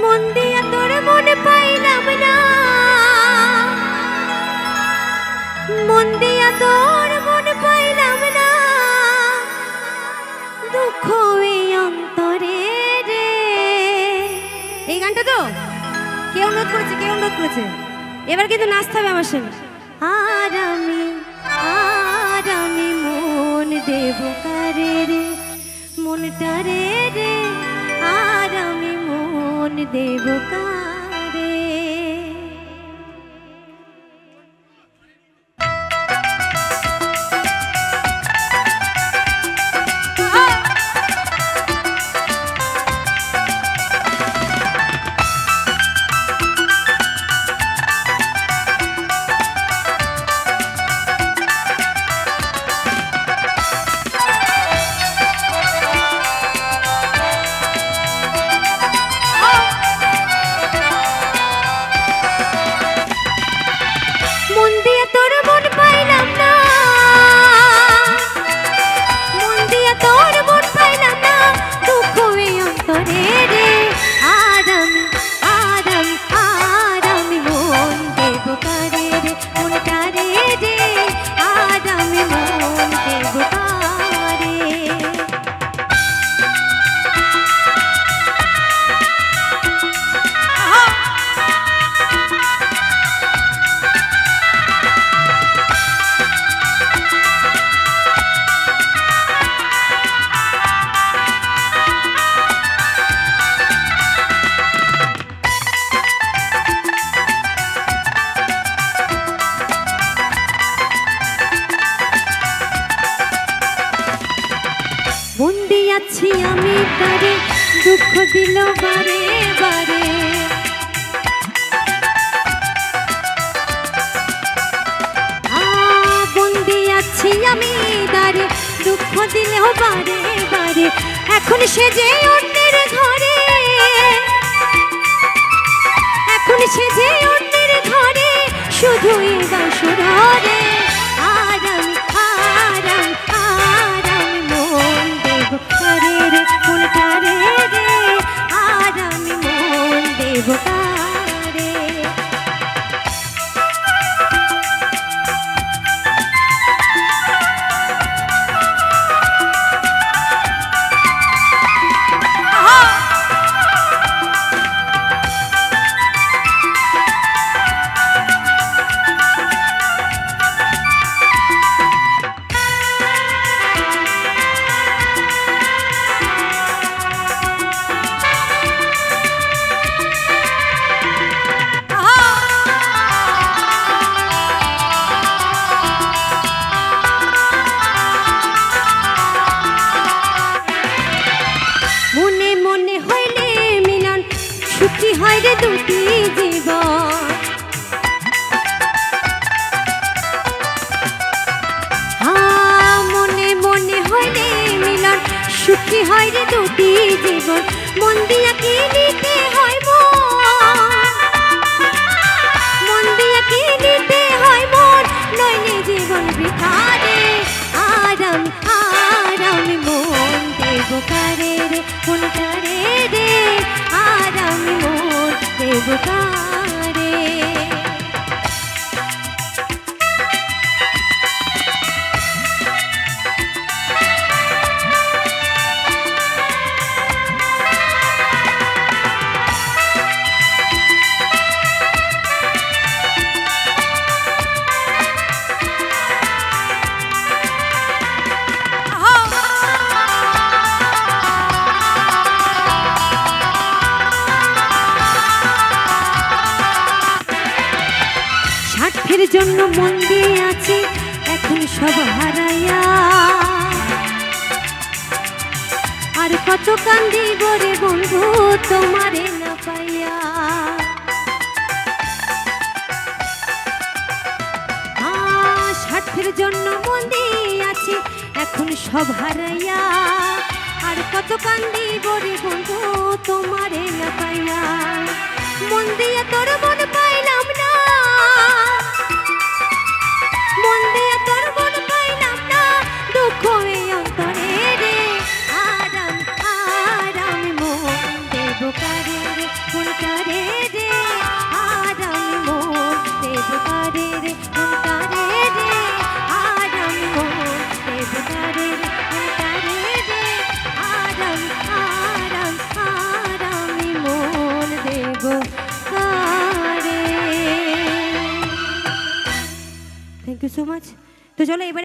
মন দিয়া তোর মন পাইলাম না, মন দিয়া তোর মন পাইলাম না, দুঃখ এই অন্তরে রে। এই গানটা তো কে অনুরোধ করেছে, এবার কিন্তু নাচতে হবে আমার সঙ্গে। আর আমি মন দেব কারে রে, মনটা রে রে, আর আমি মন দেব কারে। বন্দি আছি আমি তারে, দুঃখ দিল বারে বারে, বন্দি আছি আমি তারে, দুঃখ দিল বারে বারে। এখন সে যে অন্যের ঘরে, এখন সে যে অন্যের ঘরে, শুধুই বাসরে। আর আমি মন দেব কারে রে, মনটা রে রে, আর আমি মন দেব কারে। মনে মনে হইলে মিলন, সুখী হয় রে দুটি জীবন। মনে মনে হইলে মিলন, সুখী হয় রে দুটি জীবন। মন দিয়া কি নিতে হয় মন দিয়া কি নিতে হয় মন, নইলে জীবন বৃথা রে। আর আমি মন দেব কারে রে, মনটা রে রে, আর আমি মন দেব কারে। স্বার্থের জন্য মন দিয়ে আছি এখন সব হারাইয়া, আর কত কান্দিব রে বন্ধু তোমারে না পাইয়া। স্বার্থের জন্য মন দিয়ে আছি এখন সব হারাইয়া, আর কত কান্দিব রে বন্ধু তোমারে না পাইয়া। মন দিয়ে তোর মন পাইলাম না, মন দিয়ে তোর মন পাইলাম না, দুঃখ এই অন্তরে রে। আর আমি মন দেব কারে রে, ইউ সো মাচ। তো চলো এবারে